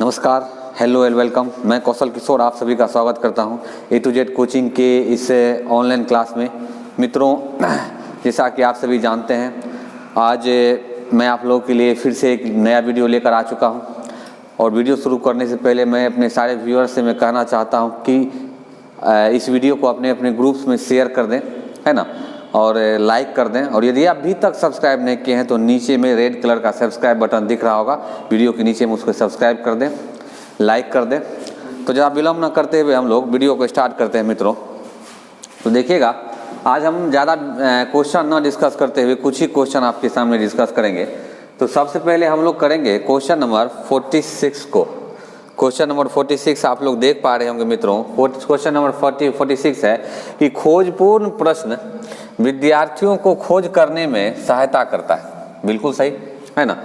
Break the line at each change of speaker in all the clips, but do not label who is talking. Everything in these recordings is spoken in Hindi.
नमस्कार, हेलो एंड वेलकम। मैं कौशल किशोर आप सभी का स्वागत करता हूं A to Z कोचिंग के इस ऑनलाइन क्लास में। मित्रों, जैसा कि आप सभी जानते हैं, आज मैं आप लोगों के लिए फिर से एक नया वीडियो लेकर आ चुका हूं। और वीडियो शुरू करने से पहले मैं अपने सारे व्यूअर्स से मैं कहना चाहता हूं कि इस वीडियो को अपने अपने ग्रुप्स में शेयर कर दें, है ना, और लाइक कर दें। और यदि आप अभी तक सब्सक्राइब नहीं किए हैं तो नीचे में रेड कलर का सब्सक्राइब बटन दिख रहा होगा, वीडियो के नीचे में उसको सब्सक्राइब कर दें, लाइक कर दें। तो ज़रा विलम्ब न करते हुए हम लोग वीडियो को स्टार्ट करते हैं। मित्रों, तो देखिएगा, आज हम ज़्यादा क्वेश्चन न डिस्कस करते हुए कुछ ही क्वेश्चन आपके सामने डिस्कस करेंगे। तो सबसे पहले हम लोग करेंगे क्वेश्चन नंबर 46 को। क्वेश्चन नंबर 46 आप लोग देख पा रहे होंगे मित्रों। क्वेश्चन नंबर 46 है कि खोजपूर्ण प्रश्न विद्यार्थियों को खोज करने में सहायता करता है। बिल्कुल सही है ना।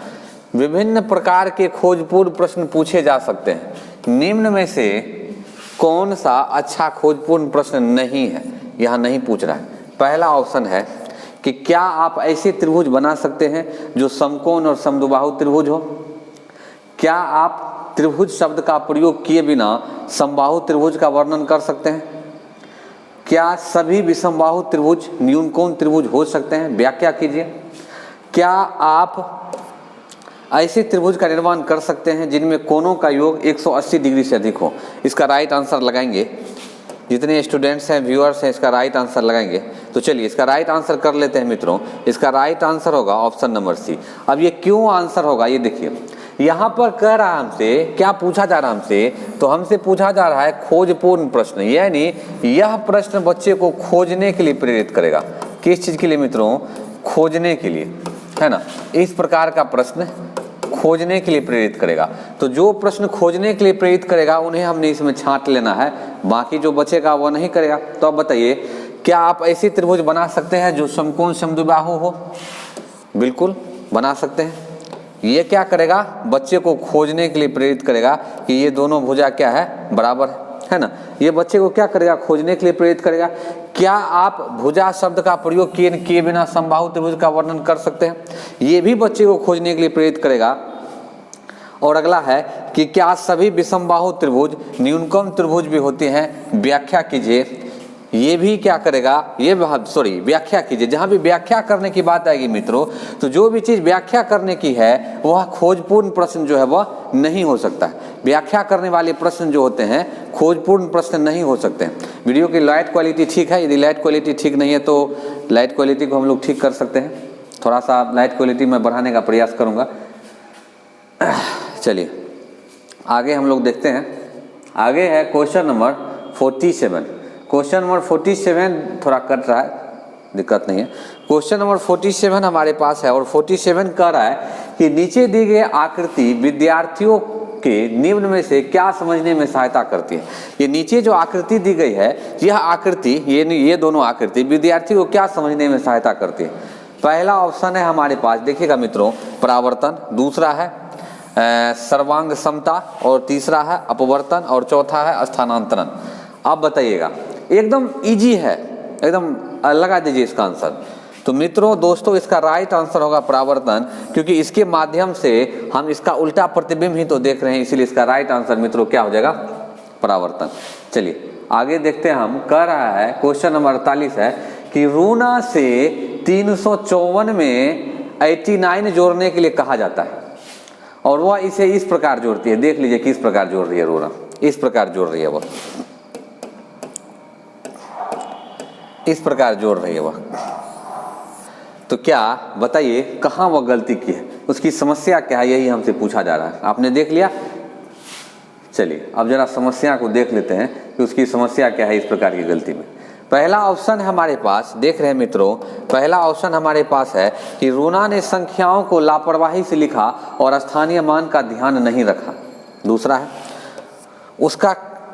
विभिन्न प्रकार के खोजपूर्ण प्रश्न पूछे जा सकते हैं। निम्न में से कौन सा अच्छा खोजपूर्ण प्रश्न नहीं है, यहाँ नहीं पूछ रहा है। पहला ऑप्शन है कि क्या आप ऐसे त्रिभुज बना सकते हैं जो समकोण और समद्विबाहु त्रिभुज हो। क्या आप त्रिभुज शब्द का प्रयोग किए बिना समबाहु त्रिभुज का वर्णन कर सकते हैं। क्या सभी विषमबाहु त्रिभुज न्यूनकोण त्रिभुज हो सकते हैं, व्याख्या कीजिए। क्या आप ऐसे त्रिभुज का निर्माण कर सकते हैं जिनमें कोणों का योग 180 डिग्री से अधिक हो। इसका राइट आंसर लगाएंगे। जितने स्टूडेंट्स हैं, व्यूअर्स हैं, इसका राइट आंसर लगाएंगे। तो चलिए इसका राइट आंसर कर लेते हैं मित्रों। इसका राइट आंसर होगा ऑप्शन नंबर सी। अब ये क्यों आंसर होगा ये देखिए, यहाँ पर कह रहा है हमसे, क्या पूछा जा रहा है हमसे, तो हमसे पूछा जा रहा है खोजपूर्ण प्रश्न, यानी यह प्रश्न बच्चे को खोजने के लिए प्रेरित करेगा। किस चीज के लिए मित्रों? खोजने के लिए, है ना। इस प्रकार का प्रश्न खोजने के लिए प्रेरित करेगा। तो जो प्रश्न खोजने के लिए प्रेरित करेगा उन्हें हमने इसमें छांट लेना है, बाकी जो बचेगा वो नहीं करेगा। तो अब बताइए, क्या आप ऐसी त्रिभुज बना सकते हैं जो समकोण समद्विबाहु हो? बिल्कुल बना सकते हैं। ये क्या करेगा? बच्चे को खोजने के लिए प्रेरित करेगा कि ये दोनों भुजा क्या है, बराबर है ना। ये बच्चे को क्या करेगा? खोजने के लिए प्रेरित करेगा। क्या आप भुजा शब्द का प्रयोग किए बिना समबाहु त्रिभुज का वर्णन कर सकते हैं? ये भी बच्चे को खोजने के लिए प्रेरित करेगा। और अगला है कि क्या सभी विषमबाहु त्रिभुज न्यूनकोण त्रिभुज भी होते हैं, व्याख्या कीजिए। ये भी क्या करेगा? ये व्याख्या कीजिए। जहां भी व्याख्या करने की बात आएगी मित्रों, तो जो भी चीज व्याख्या करने की है वह खोजपूर्ण प्रश्न जो है वह नहीं हो सकता है। व्याख्या करने वाले प्रश्न जो होते हैं खोजपूर्ण प्रश्न नहीं हो सकते हैं। वीडियो की लाइट क्वालिटी ठीक है? यदि लाइट क्वालिटी ठीक नहीं है तो लाइट क्वालिटी को हम लोग ठीक कर सकते हैं। थोड़ा सा लाइट क्वालिटी मैं बढ़ाने का प्रयास करूंगा। चलिए आगे हम लोग देखते हैं। आगे है क्वेश्चन नंबर 47। क्वेश्चन नंबर 47 थोड़ा कट रहा है, दिक्कत नहीं है। क्वेश्चन नंबर 47 हमारे पास है और 47 कह रहा है कि नीचे दी गई आकृति विद्यार्थियों के निम्न में से क्या समझने में सहायता करती है। ये नीचे जो आकृति दी गई है, यह आकृति, ये दोनों आकृति विद्यार्थियों को क्या समझने में सहायता करती है। पहला ऑप्शन है हमारे पास, देखिएगा मित्रों, परावर्तन। दूसरा है सर्वांग समता, और तीसरा है अपवर्तन, और चौथा है स्थानांतरण। अब बताइएगा, एकदम इजी है, एकदम लगा दीजिए इसका आंसर। तो मित्रों, दोस्तों, इसका राइट आंसर होगा परावर्तन, क्योंकि इसके माध्यम से हम इसका उल्टा प्रतिबिंब ही तो देख रहे हैं, इसीलिए इसका राइट आंसर मित्रों क्या हो जाएगा? परावर्तन। चलिए आगे देखते हैं। हम कह रहा है क्वेश्चन नंबर 48 है कि रूना से 354 में 89 जोड़ने के लिए कहा जाता है, और वह इसे इस प्रकार जोड़ती है। देख लीजिए किस प्रकार जोड़ रही है रूना, इस प्रकार जोड़ रही है वह, इस प्रकार जोड़ रही है वह। तो क्या बताइए कहाँ वह गलती की है, उसकी समस्या क्या है, यही हमसे पूछा जा रहा है। आपने देख लिया। चलिए अब जरा समस्या को देख लेते हैं कि उसकी समस्या क्या है इस प्रकार की गलती में। पहला ऑप्शन है हमारे पास, देख रहे हैं मित्रों, पहला ऑप्शन हमारे पास है कि रूना ने संख्याओं को लापरवाही से लिखा और स्थानीय मान का ध्यान नहीं रखा। दूसरा है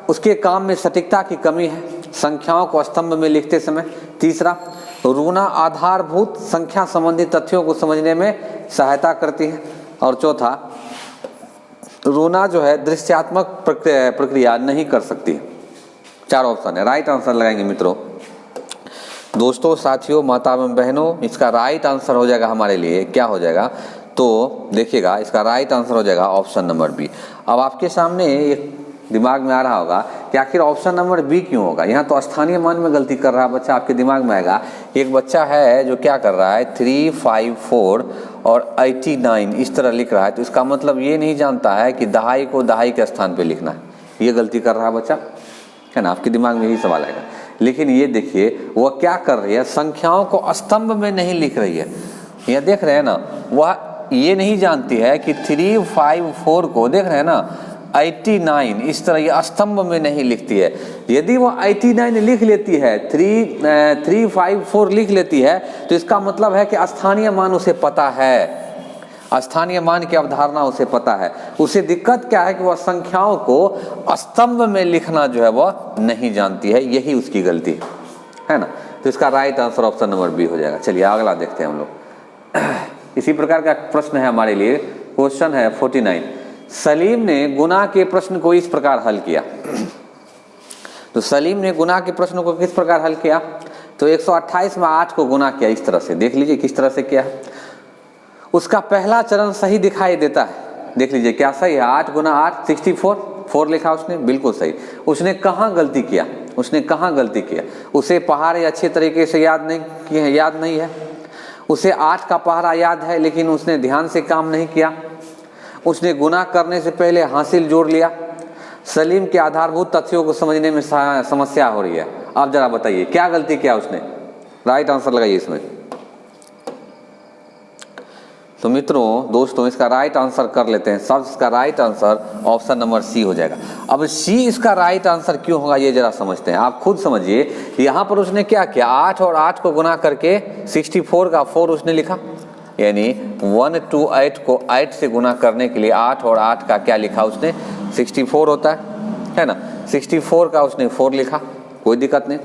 उसके काम में सटीकता की कमी है, संख्याओं को स्तंभ में लिखते समय। तीसरा, रूना आधारभूत संख्या संबंधी तथ्यों को समझने में सहायता करती है। और चौथा, रूना जो है दृश्यात्मक प्रक्रिया नहीं कर सकती है। चार ऑप्शन है, राइट आंसर लगाएंगे मित्रों। दोस्तों, साथियों, माता एवं बहनों, इसका राइट आंसर हो जाएगा हमारे लिए, क्या हो जाएगा? तो देखिएगा इसका राइट आंसर हो जाएगा ऑप्शन नंबर बी। अब आपके सामने एक दिमाग में आ रहा होगा कि आखिर ऑप्शन नंबर बी क्यों होगा, यहाँ तो स्थानीय मान में गलती कर रहा है बच्चा। आपके दिमाग में आएगा एक बच्चा है जो क्या कर रहा है 354 और 89 इस तरह लिख रहा है, तो इसका मतलब ये नहीं जानता है कि दहाई को दहाई के स्थान पे लिखना है, ये गलती कर रहा है बच्चा, है ना। आपके दिमाग में यही सवाल आएगा। लेकिन ये देखिए वह क्या कर रही है, संख्याओं को स्तंभ में नहीं लिख रही है। यह देख रहे हैं ना, वह ये नहीं जानती है कि 354 को देख रहे हैं ना 89 इस तरह ये स्तंभ में नहीं लिखती है। यदि वो 89 लिख लेती है, 354 लिख लेती है, तो इसका मतलब है कि स्थानीय मान उसे पता है, स्थानीय मान की अवधारणा उसे पता है। उसे दिक्कत क्या है कि वह संख्याओं को स्तंभ में लिखना जो है वह नहीं जानती है, यही उसकी गलती है ना। तो इसका right answer option number B हो जाएगा। चलिए अगला देखते हैं हम लोग। इसी प्रकार का प्रश्न है हमारे लिए, क्वेश्चन है 49। सलीम ने गुना के प्रश्न को इस प्रकार हल किया। तो सलीम ने गुना के प्रश्न को किस प्रकार हल किया, तो 128 में 8 को गुना किया इस तरह से। देख लीजिए किस तरह से किया है। उसका पहला चरण सही दिखाई देता है, देख लीजिए क्या सही है। 8 गुना 8 64, 4 लिखा उसने, बिल्कुल सही। उसने कहाँ गलती किया, उसने कहाँ गलती किया, उसे पहाड़े अच्छे तरीके से याद नहीं है। उसे 8 का पहाड़ा याद है लेकिन उसने ध्यान से काम नहीं किया। उसने गुना करने से पहले हासिल जोड़ लिया। सलीम के आधारभूत तथ्यों को समझने में समस्या हो रही है। आप जरा बताइए क्या गलती किया उसने, राइट आंसर लगाइए इसमें। तो मित्रों दोस्तों इसका राइट आंसर कर लेते हैं सब। इसका right answer option number C हो जाएगा। अब सी इसका राइट आंसर क्यों होगा ये जरा समझते हैं, आप खुद समझिए। यहाँ पर उसने क्या किया, 8 और 8 को गुना करके 64 का 4 उसने लिखा, यानी 128 को 8 से गुना करने के लिए 8 और 8 का क्या लिखा उसने 64 होता है ना। 64 का उसने 4 लिखा, कोई दिक्कत नहीं।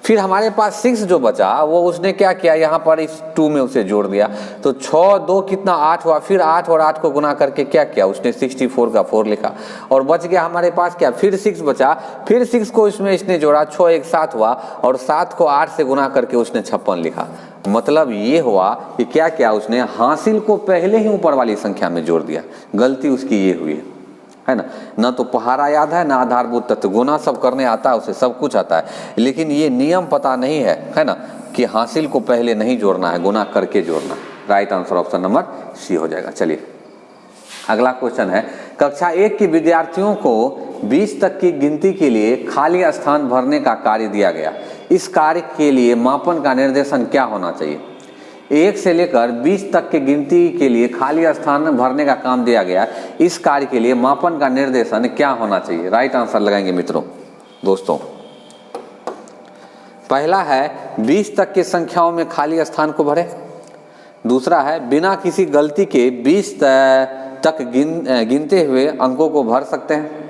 फिर हमारे पास 6 जो बचा वो उसने क्या किया, यहाँ पर इस 2 में उसे जोड़ दिया, तो 6 2 कितना 8 हुआ। फिर 8 और 8 को गुना करके क्या किया उसने 64 का 4 लिखा, और बच गया हमारे पास क्या, फिर 6 बचा। फिर 6 को इसने जोड़ा, 6 1 7 हुआ, और 7 को 8 से गुना करके उसने 56 लिखा। मतलब ये हुआ कि क्या किया उसने, हासिल को पहले ही ऊपर वाली संख्या में जोड़ दिया। गलती उसकी ये हुई है ना। ना तो पहाड़ा याद है ना आधारभूत तत्व, गुना सब करने आता है उसे, सब कुछ आता है, लेकिन ये नियम पता नहीं है ना, कि हासिल को पहले नहीं जोड़ना है, गुना करके जोड़ना। Right answer option number C हो जाएगा। चलिए अगला क्वेश्चन है, कक्षा 1 के विद्यार्थियों को 20 तक की गिनती के लिए खाली स्थान भरने का कार्य दिया गया। इस कार्य के लिए मापन का निर्देशन क्या होना चाहिए। 1 से लेकर 20 तक की गिनती के लिए खाली स्थान भरने का काम दिया गया। इस कार्य के लिए मापन का निर्देशन क्या होना चाहिए। राइट आंसर लगाएंगे मित्रों दोस्तों। पहला है 20 तक की संख्याओं में खाली स्थान को भरे। दूसरा है बिना किसी गलती के 20 तक गिनते हुए अंकों को भर सकते हैं।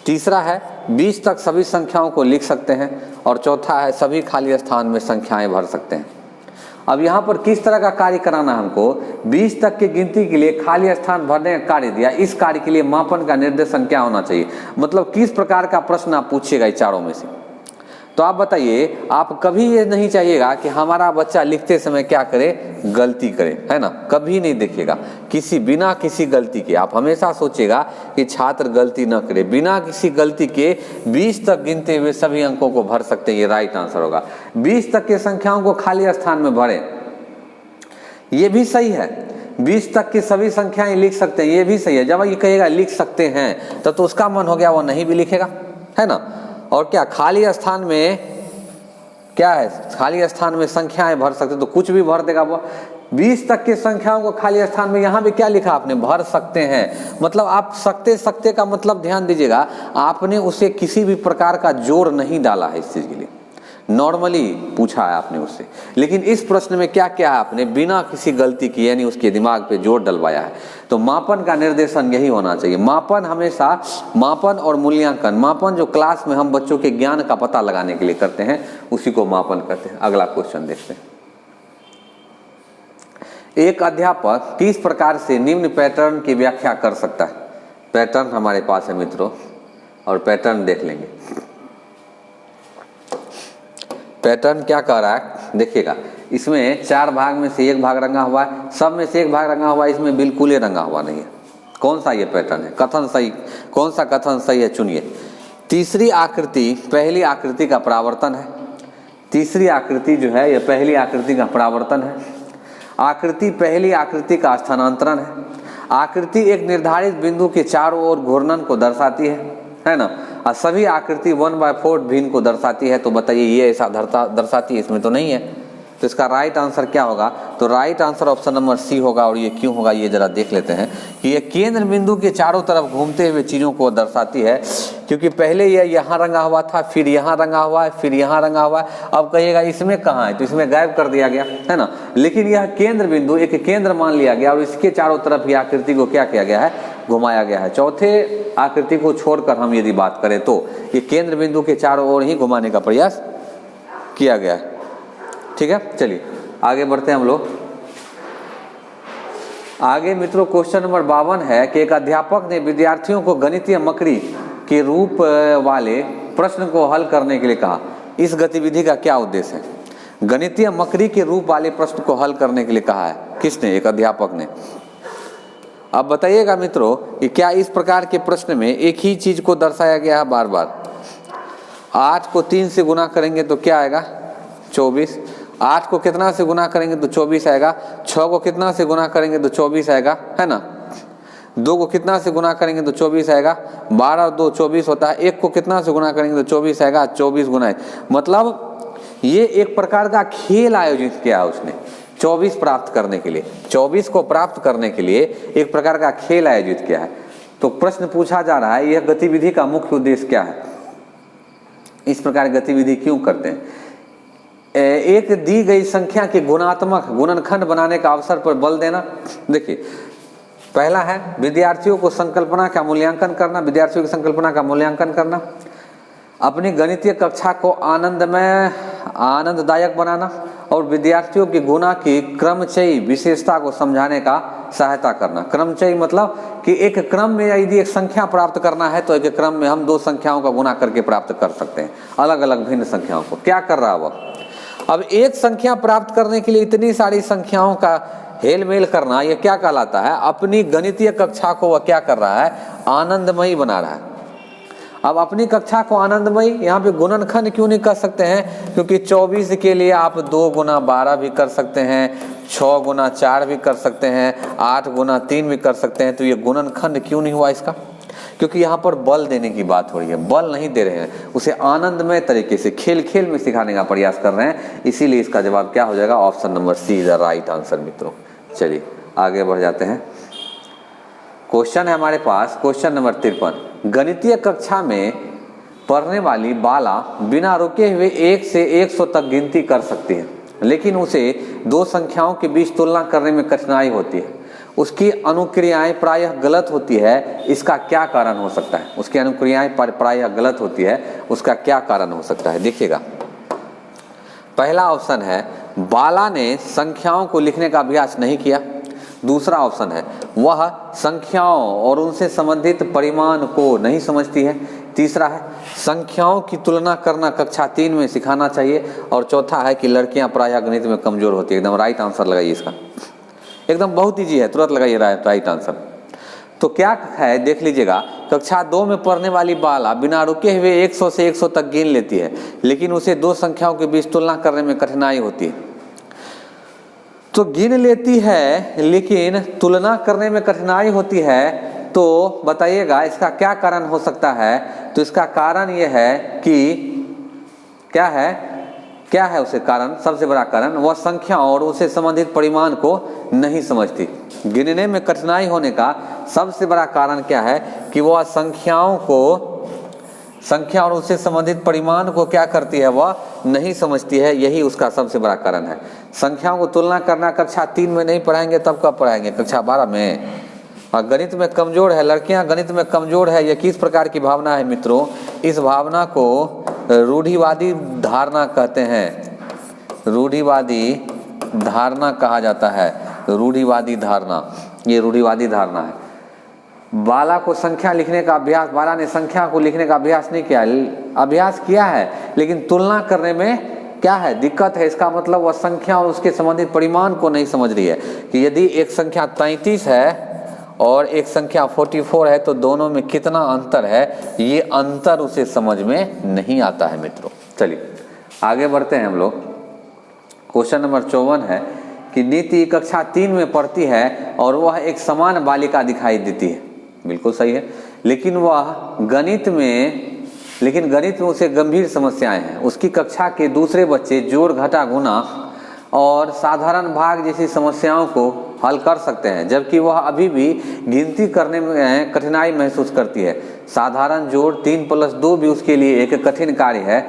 तीसरा है 20 तक सभी संख्याओं को लिख सकते हैं। और चौथा है सभी खाली स्थान में संख्याएं भर सकते हैं। अब यहाँ पर किस तरह का कार्य कराना है हमको, 20 तक की गिनती के लिए खाली स्थान भरने का कार्य दिया। इस कार्य के लिए मापन का निर्देशन क्या होना चाहिए, मतलब किस प्रकार का प्रश्न आप पूछिएगा इस चारों में से। तो आप बताइए, आप कभी ये नहीं चाहिएगा कि हमारा बच्चा लिखते समय क्या करे, गलती करे, है ना, कभी नहीं देखिएगा बिना किसी गलती के। आप हमेशा सोचिएगा कि छात्र गलती न करे। बिना किसी गलती के 20 तक गिनते हुए सभी अंकों को भर सकते हैं, ये राइट आंसर होगा। 20 तक के संख्याओं को खाली स्थान में भरें, ये भी सही है। 20 तक की सभी संख्याएं लिख सकते हैं, ये भी सही है। जब ये कहेगा लिख सकते हैं तो उसका मन हो गया वो नहीं भी लिखेगा, है ना। और क्या खाली स्थान में क्या है, खाली स्थान में संख्याएं भर सकते, तो कुछ भी भर देगा वो। 20 तक की संख्याओं को खाली स्थान में, यहाँ भी क्या लिखा आपने, भर सकते हैं। मतलब आप सकते का मतलब ध्यान दीजिएगा, आपने उसे किसी भी प्रकार का जोर नहीं डाला है इस चीज के लिए, नॉर्मली पूछा है आपने उससे। लेकिन इस प्रश्न में क्या क्या है, आपने बिना किसी गलती की यानी उसके दिमाग पे जोर डलवाया है। तो मापन का निर्देशन यही होना चाहिए। मापन हमेशा, मापन और मूल्यांकन, मापन जो क्लास में हम बच्चों के ज्ञान का पता लगाने के लिए करते हैं उसी को मापन कहते हैं। अगला क्वेश्चन देखते हैं, एक अध्यापक किस प्रकार से निम्न पैटर्न की व्याख्या कर सकता है। पैटर्न हमारे पास है मित्रों, और पैटर्न देख लेंगे। पैटर्न क्या कह रहा है देखिएगा, इसमें 4 भाग में से 1 भाग रंगा हुआ है, सब में से 1 भाग रंगा हुआ है, इसमें बिल्कुल ही रंगा हुआ नहीं है। कौन सा ये पैटर्न है? कथन सही, कौन सा कथन सही है? चुनिए। तीसरी आकृति पहली आकृति का परावर्तन है। तीसरी आकृति जो है यह पहली आकृति का परावर्तन है। आकृति पहली आकृति का स्थानांतरण है। आकृति एक निर्धारित बिंदु के चारों ओर घूर्णन को दर्शाती है ना। और सभी आकृति 1/4 भिन्न को दर्शाती है। तो बताइए ये ऐसा दर्शाती है? इसमें तो नहीं है। तो इसका राइट आंसर क्या होगा? तो right answer option number C होगा। और ये क्यों होगा ये जरा देख लेते हैं कि ये केंद्र बिंदु के चारों तरफ घूमते हुए चीज़ों को दर्शाती है। क्योंकि पहले ये यहाँ रंगा हुआ था, फिर यहाँ रंगा हुआ है, फिर यहाँ रंगा हुआ है। अब कहिएगा इसमें कहाँ है? तो इसमें गायब कर दिया गया है ना। लेकिन यह केंद्र बिंदु एक केंद्र मान लिया गया और इसके चारों तरफ यह आकृति को क्या किया गया है? घुमाया गया है। चौथे आकृति को छोड़कर हम यदि बात करें तो ये केंद्र बिंदु के चारों ओर ही घुमाने का प्रयास किया गया है। ठीक है, चलिए आगे बढ़ते हैं हम लोग। आगे मित्रों क्वेश्चन नंबर 52 है कि एक अध्यापक ने विद्यार्थियों को गणितीय मकड़ी के रूप वाले प्रश्न को हल करने के लिए कहा। इस गतिविधि का क्या उद्देश्य है? गणितीय मकड़ी के रूप वाले प्रश्न को हल करने के लिए कहा है। किसने? एक अध्यापक ने। अब बताइएगा मित्रों कि क्या इस प्रकार के प्रश्न में एक ही चीज को दर्शाया गया है बार बार? 8 को 3 से गुना करेंगे तो क्या आएगा? 24। 8 को कितना से गुना करेंगे तो 24 आएगा। 6 को कितना से गुना करेंगे तो 24 आएगा, है ना। 2 को कितना से गुना करेंगे तो 24 आएगा। 12 और 2 24 होता है। 1 को कितना से गुना करेंगे तो 24 आएगा। 24 गुना 1, मतलब ये एक प्रकार का खेल आयोजित किया है उसने 24 प्राप्त करने के लिए। 24 को प्राप्त करने के लिए एक प्रकार का खेल आयोजित किया है। तो प्रश्न पूछा जा रहा है यह गतिविधि का मुख्य उद्देश्य क्या है? इस प्रकार गतिविधि क्यों करते हैं? एक दी गई संख्या के गुणात्मक गुणनखंड बनाने का अवसर पर बल देना। देखिए पहला है विद्यार्थियों को संकल्पना का मूल्यांकन करना, विद्यार्थियों की संकल्पना का मूल्यांकन करना, अपनी गणितीय कक्षा को आनंदमय आनंददायक बनाना और विद्यार्थियों की गुणा की क्रमचयी विशेषता को समझाने का सहायता करना। क्रमचयी मतलब कि एक क्रम में यदि एक संख्या प्राप्त करना है तो एक क्रम में हम 2 संख्याओं का गुणा करके प्राप्त कर सकते हैं, अलग अलग भिन्न संख्याओं को। क्या कर रहा है वो? अब एक संख्या प्राप्त करने के लिए इतनी सारी संख्याओं का हेल मेल करना, यह क्या कहलाता है? अपनी गणितीय कक्षा को वह क्या कर रहा है? आनंदमयी बना रहा है। अब अपनी कक्षा को आनंदमयी, यहाँ पे गुणनखंड क्यों नहीं कर सकते हैं? क्योंकि 24 के लिए आप 2 गुना 12 भी कर सकते हैं, 6 गुना 4 भी कर सकते हैं, 8 गुना 3 भी कर सकते हैं। तो ये गुणनखंड क्यों नहीं हुआ इसका? क्योंकि यहाँ पर बल देने की बात हो रही है, बल नहीं दे रहे हैं, उसे आनंदमय तरीके से खेल खेल में सिखाने का प्रयास कर रहे हैं। इसीलिए इसका जवाब क्या हो जाएगा? Option number C is the right answer मित्रों। चलिए आगे बढ़ जाते हैं। क्वेश्चन है हमारे पास क्वेश्चन नंबर 53। गणितीय कक्षा में पढ़ने वाली बाला बिना रुके हुए 1 से 100 तक गिनती कर सकती है, लेकिन उसे 2 संख्याओं के बीच तुलना करने में कठिनाई होती है। उसकी अनुक्रियाएं प्रायः गलत होती है, इसका क्या कारण हो सकता है? उसकी अनुक्रियाएं प्रायः गलत होती है, उसका क्या कारण हो सकता है? देखिएगा पहला ऑप्शन है बाला ने संख्याओं को लिखने का अभ्यास नहीं किया। दूसरा ऑप्शन है वह संख्याओं और उनसे संबंधित परिमाण को नहीं समझती है। तीसरा है संख्याओं की तुलना करना कक्षा 3 में सिखाना चाहिए। और चौथा है कि लड़कियां प्रायः गणित में कमजोर होती है। एकदम राइट आंसर लगाइए इसका, एकदम बहुत ईजी है, तुरंत लगाइए राइट आंसर। तो क्या है देख लीजिएगा, कक्षा 2 में पढ़ने वाली बाला बिना रुके हुए 100 से 100 तक गिन लेती है, लेकिन उसे 2 संख्याओं के बीच तुलना करने में कठिनाई होती है। तो गिन लेती है लेकिन तुलना करने में कठिनाई होती है, तो बताइएगा इसका क्या कारण हो सकता है? तो इसका कारण यह है कि क्या है उसे कारण? सबसे बड़ा कारण वह संख्या और उससे संबंधित परिमाण को नहीं समझती। गिनने में कठिनाई होने का सबसे बड़ा कारण क्या है? कि वह संख्या और उससे संबंधित परिमाण को क्या करती है? वह नहीं समझती है। यही उसका सबसे बड़ा कारण है। संख्याओं को तुलना करना कक्षा 3 में नहीं पढ़ाएंगे तब कब पढ़ाएंगे? कक्षा 12 में। और गणित में कमजोर है, लड़कियां गणित में कमजोर है, यह किस प्रकार की भावना है मित्रों? इस भावना को रूढ़िवादी धारणा कहते हैं। रूढ़िवादी धारणा कहा जाता है। रूढ़िवादी धारणा, ये रूढ़िवादी धारणा है। बाला को संख्या लिखने का अभ्यास, बाला ने संख्या को लिखने का अभ्यास नहीं किया, अभ्यास किया है लेकिन तुलना करने में क्या है, दिक्कत है। इसका मतलब वह संख्या और उसके संबंधित परिमाण को नहीं समझ रही है कि यदि एक संख्या 33 है और एक संख्या 44 है तो दोनों में कितना अंतर है, ये अंतर उसे समझ में नहीं आता है मित्रों। चलिए आगे बढ़ते हैं हम लोग। क्वेश्चन नंबर 54 है कि नीति कक्षा 3 में पढ़ती है और वह एक समान बालिका दिखाई देती है। बिल्कुल सही है, लेकिन गणित में उसे गंभीर समस्याएं हैं। उसकी कक्षा के दूसरे बच्चे जोड़ घटा गुना और साधारण भाग जैसी समस्याओं को हल कर सकते हैं, जबकि वह अभी भी गिनती करने में कठिनाई महसूस करती है। साधारण जोड़ 3+2 भी उसके लिए एक कठिन कार्य है।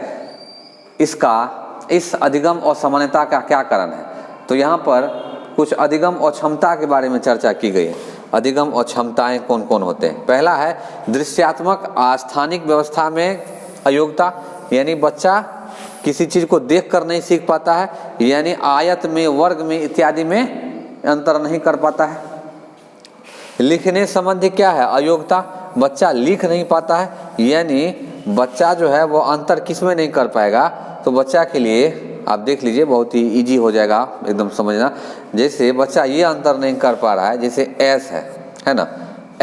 इस अधिगम और सामान्यता का क्या कारण है? तो यहाँ पर कुछ अधिगम और क्षमता के बारे में चर्चा की गई है। अधिगम और क्षमताएं कौन कौन होते हैं? पहला है दृश्यात्मक स्थानिक व्यवस्था में अयोग्यता, यानी बच्चा किसी चीज को देख कर नहीं सीख पाता है, यानी आयत में, वर्ग में इत्यादि में अंतर नहीं कर पाता है। लिखने संबंधी क्या है? अयोग्यता, बच्चा लिख नहीं पाता है, यानी बच्चा जो है वो अंतर किस में नहीं कर पाएगा। तो बच्चा के लिए आप देख लीजिए बहुत ही इजी हो जाएगा एकदम समझना। जैसे बच्चा ये अंतर नहीं कर पा रहा है, जैसे एस है ना,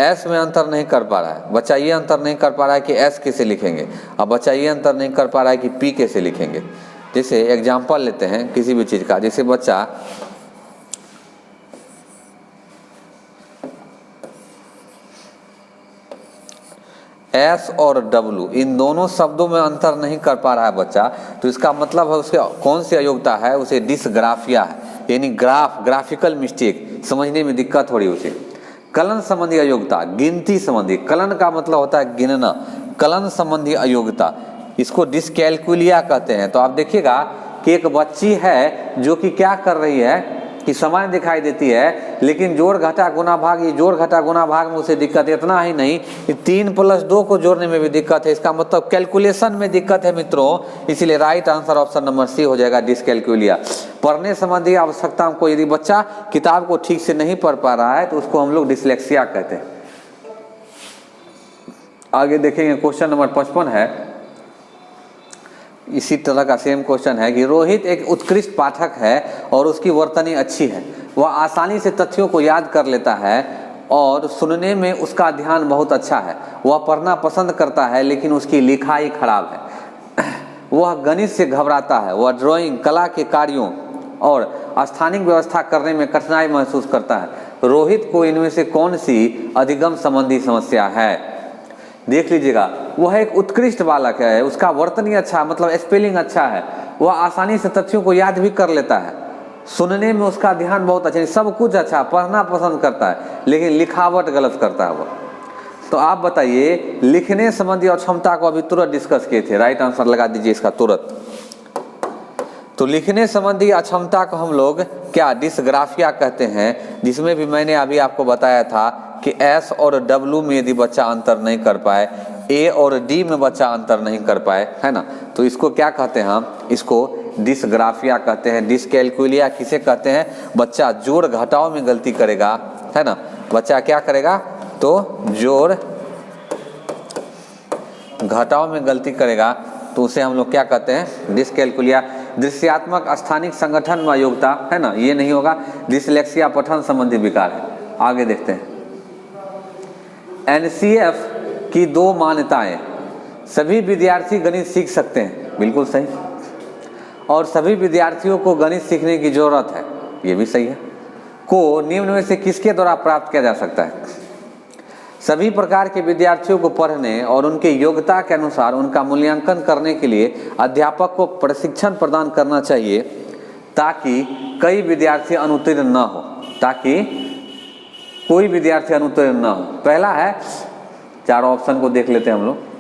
एस में अंतर नहीं कर पा रहा है बच्चा, ये अंतर नहीं कर पा रहा है कि एस कैसे लिखेंगे। अब बच्चा ये अंतर नहीं कर पा रहा है कि पी कैसे लिखेंगे। जैसे एग्जाम्पल लेते हैं किसी भी चीज़ का, जैसे बच्चा एस और डब्लू इन दोनों शब्दों में अंतर नहीं कर पा रहा है बच्चा, तो इसका मतलब है उसके कौन सी अयोग्यता है? उसे डिसग्राफिया है, यानी ग्राफिकल मिस्टेक, समझने में दिक्कत हो रही है उसे। कलन संबंधी अयोग्यता, गिनती संबंधी, कलन का मतलब होता है गिनना, कलन संबंधी अयोग्यता, इसको डिसकैलकुलिया कहते हैं। तो आप देखिएगा कि एक बच्ची है जो कि क्या कर रही है कि समान दिखाई देती है, लेकिन जोड़ घटा गुना भाग, ये जोड़ घटा गुना भाग में उसे दिक्कत है। इतना ही नहीं, 3+2 को जोड़ने में भी दिक्कत है। इसका मतलब कैलकुलेशन में दिक्कत है मित्रों, इसीलिए right answer option number C हो जाएगा, डिसकैलकुलिया। पढ़ने संबंधी आवश्यकताओं को, यदि बच्चा किताब को ठीक से नहीं पढ़ पा रहा है तो उसको हम लोग डिसलेक्सिया कहते हैं। आगे देखेंगे क्वेश्चन नंबर 55 है, इसी तरह का सेम क्वेश्चन है कि रोहित एक उत्कृष्ट पाठक है और उसकी वर्तनी अच्छी है। वह आसानी से तथ्यों को याद कर लेता है और सुनने में उसका ध्यान बहुत अच्छा है। वह पढ़ना पसंद करता है लेकिन उसकी लिखाई खराब है। वह गणित से घबराता है। वह ड्राइंग, कला के कार्यों और स्थानिक व्यवस्था करने में कठिनाई महसूस करता है। रोहित को इनमें से कौन सी अधिगम संबंधी समस्या है? देख लीजिएगा, वह एक उत्कृष्ट बालक है, उसका वर्तन ही अच्छा, मतलब स्पेलिंग अच्छा है, वह आसानी से तथ्यों को याद भी कर लेता है, सुनने में उसका ध्यान बहुत अच्छा, सब कुछ अच्छा, पढ़ना पसंद करता है, लेकिन लिखावट गलत करता है वो। तो आप बताइए, लिखने संबंधी और क्षमता को अभी तुरंत डिस्कस किए थे, राइट आंसर लगा दीजिए इसका तुरंत। तो लिखने संबंधी अक्षमता को हम लोग क्या डिसग्राफिया कहते हैं, जिसमें भी मैंने अभी आपको बताया था कि एस और डब्लू में यदि बच्चा अंतर नहीं कर पाए, ए और डी में बच्चा अंतर नहीं कर पाए, है ना, तो इसको क्या कहते हैं हम? इसको डिसग्राफिया कहते हैं। डिसकैलकुलिया किसे कहते हैं? बच्चा जोड़ घटाव में गलती करेगा, है ना, बच्चा क्या करेगा? तो जोड़ घटाव में गलती करेगा, तो उसे हम लोग क्या कहते हैं? डिसकैलकुलिया। दृश्यात्मक स्थानिक संगठन में अयोग्यता, है ना, ये नहीं होगा। डिसलेक्सिया पठन संबंधी विकार है। आगे देखते हैं, NCF की 2 मान्यताएं। सभी विद्यार्थी गणित सीख सकते हैं, बिल्कुल सही, और सभी विद्यार्थियों को गणित सीखने की जरूरत है, ये भी सही है। को निम्न में से किसके द्वारा प्राप्त किया जा सकता है? सभी प्रकार के विद्यार्थियों को पढ़ने और उनके योग्यता के अनुसार उनका मूल्यांकन करने के लिए अध्यापक को प्रशिक्षण प्रदान करना चाहिए ताकि कई विद्यार्थी अनुत्तीर्ण न हो, ताकि कोई विद्यार्थी अनुत्तीर्ण न हो। पहला है, चारों ऑप्शन को देख लेते हैं हम लोग।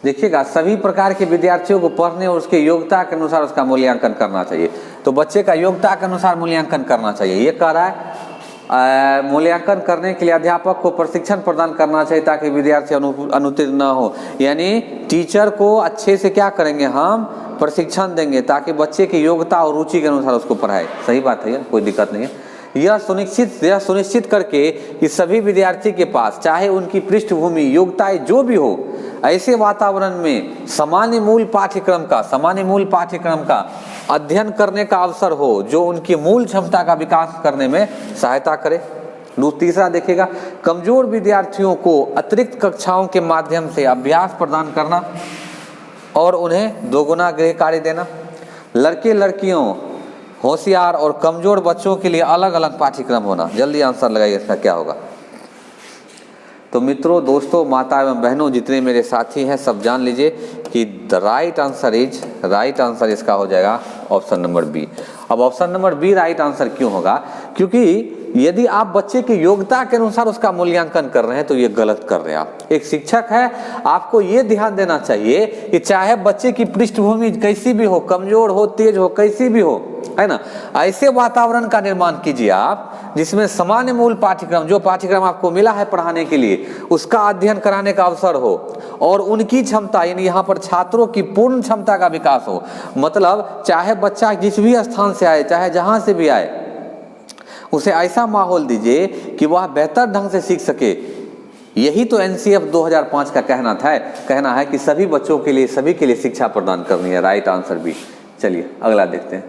देखिएगा, सभी प्रकार के विद्यार्थियों को पढ़ने और उसके योग्यता के अनुसार उसका मूल्यांकन करना चाहिए। तो बच्चे का योग्यता के अनुसार मूल्यांकन करना चाहिए, ये कह रहा है। मूल्यांकन करने के लिए अध्यापक को प्रशिक्षण प्रदान करना चाहिए ताकि विद्यार्थी अनुत्तीर्ण न हो, यानी टीचर को अच्छे से क्या करेंगे? हम प्रशिक्षण देंगे ताकि बच्चे की योग्यता और रुचि के अनुसार उसको पढ़ाए। सही बात है, कोई दिक्कत नहीं है। यह सुनिश्चित करके कि सभी विद्यार्थी के पास चाहे उनकी पृष्ठभूमि योग्यताएं जो भी हो, ऐसे वातावरण में सामान्य मूल पाठ्यक्रम का अध्ययन करने का अवसर हो जो उनकी मूल क्षमता का विकास करने में सहायता करे। तीसरा देखिएगा, कमजोर विद्यार्थियों को अतिरिक्त कक्षाओं के माध्यम से अभ्यास प्रदान करना और उन्हें दोगुना गृह कार्य देना। लड़के लड़कियों, होशियार और कमजोर बच्चों के लिए अलग अलग पाठ्यक्रम होना। जल्दी आंसर लगाइए इसका क्या होगा। तो मित्रों, दोस्तों, माता एवं बहनों, जितने मेरे साथी हैं सब जान लीजिए कि राइट आंसर इसका हो जाएगा ऑप्शन नंबर बी। अब option number B right answer क्यों होगा? क्योंकि यदि आप बच्चे की योग्यता के अनुसार उसका मूल्यांकन कर रहे हैं तो ये गलत कर रहे हैं आप। एक शिक्षक है, आपको ये ध्यान देना चाहिए कि चाहे बच्चे की पृष्ठभूमि कैसी भी हो, कमजोर हो, तेज हो, कैसी भी हो, है ना, ऐसे वातावरण का निर्माण कीजिए आप जिसमें सामान्य मूल पाठ्यक्रम, जो पाठ्यक्रम आपको मिला है पढ़ाने के लिए, उसका अध्ययन कराने का अवसर हो और उनकी क्षमता, यानी यहाँ पर छात्रों की पूर्ण क्षमता का विकास हो। मतलब चाहे बच्चा जिस भी स्थान से आए, चाहे जहाँ से भी आए, उसे ऐसा माहौल दीजिए कि वह बेहतर ढंग से सीख सके। यही तो एनसीएफ 2005 का कहना है कि सभी बच्चों के लिए, सभी के लिए शिक्षा प्रदान करनी है। राइट आंसर भी। चलिए अगला देखते हैं।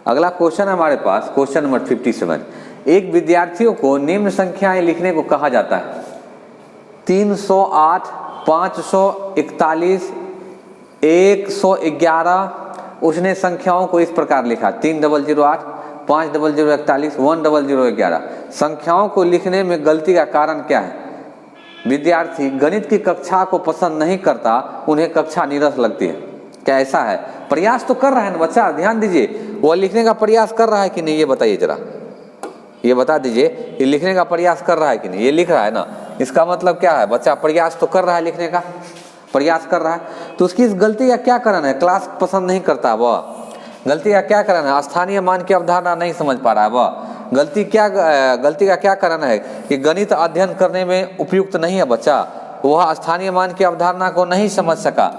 अगला क्वेश्चन है हमारे पास, क्वेश्चन नंबर 57। एक विद्यार्थियों को निम्न संख्याएं लिखने को कहा जाता है: 308, 541, 111। उसने संख्याओं को इस प्रकार लिखा: 3008, 5041, 1011। संख्याओं को लिखने में गलती का कारण क्या है? विद्यार्थी गणित की कक्षा को पसंद नहीं करता, उन्हें कक्षा नीरस लगती है। क्या ऐसा है? प्रयास तो कर रहा है ना बच्चा, ध्यान दीजिए, वो लिखने का प्रयास कर रहा है कि नहीं, ये बताइए जरा, ये बता दीजिए, ये लिखने का प्रयास कर रहा है कि नहीं? ये लिख रहा है ना, इसका मतलब क्या है? बच्चा प्रयास तो कर रहा है, लिखने का प्रयास कर रहा है। तो उसकी इस गलती का क्या कारण है? क्लास पसंद नहीं करता वह। गलती का क्या कारण है? स्थानीय मान की अवधारणा नहीं समझ पा रहा है वह। गलती का क्या कारण है? कि गणित अध्ययन करने में उपयुक्त नहीं है बच्चा, वह स्थानीय मान की अवधारणा को नहीं समझ सका।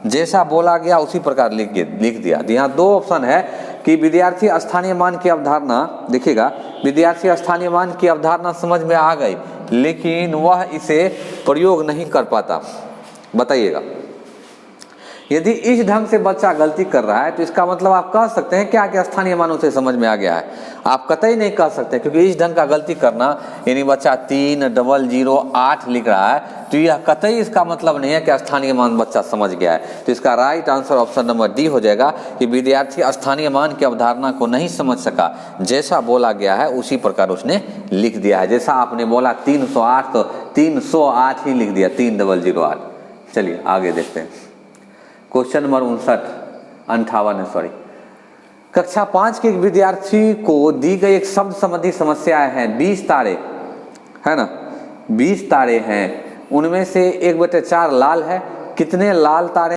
जैसा बोला गया उसी प्रकार लिख दिया। यहाँ दो ऑप्शन है कि विद्यार्थी स्थानीय मान की अवधारणा, देखिएगा, विद्यार्थी स्थानीय मान की अवधारणा समझ में आ गई लेकिन वह इसे प्रयोग नहीं कर पाता। बताइएगा, यदि इस ढंग से बच्चा गलती कर रहा है तो इसका मतलब आप कह सकते हैं क्या कि स्थानीय मान उसे समझ में आ गया है? आप कतई नहीं कह सकते, क्योंकि इस ढंग का गलती करना, यानी बच्चा 3008 लिख रहा है, तो यह कतई इसका मतलब नहीं है कि स्थानीय मान बच्चा समझ गया है। तो इसका right answer option number D हो जाएगा कि विद्यार्थी स्थानीय मान की अवधारणा को नहीं समझ सका, जैसा बोला गया है उसी प्रकार उसने लिख दिया है। जैसा आपने बोला 308 तो 308 ही लिख दिया, 3008। चलिए आगे देखते हैं। क्वेश्चन नंबर 58 कक्षा 5 के एक विद्यार्थी को दी गई एक शब्द संबंधी समस्याएं हैं। 20 तारे, है ना, 20 तारे हैं, उनमें से 1/4 लाल है। कितने लाल तारे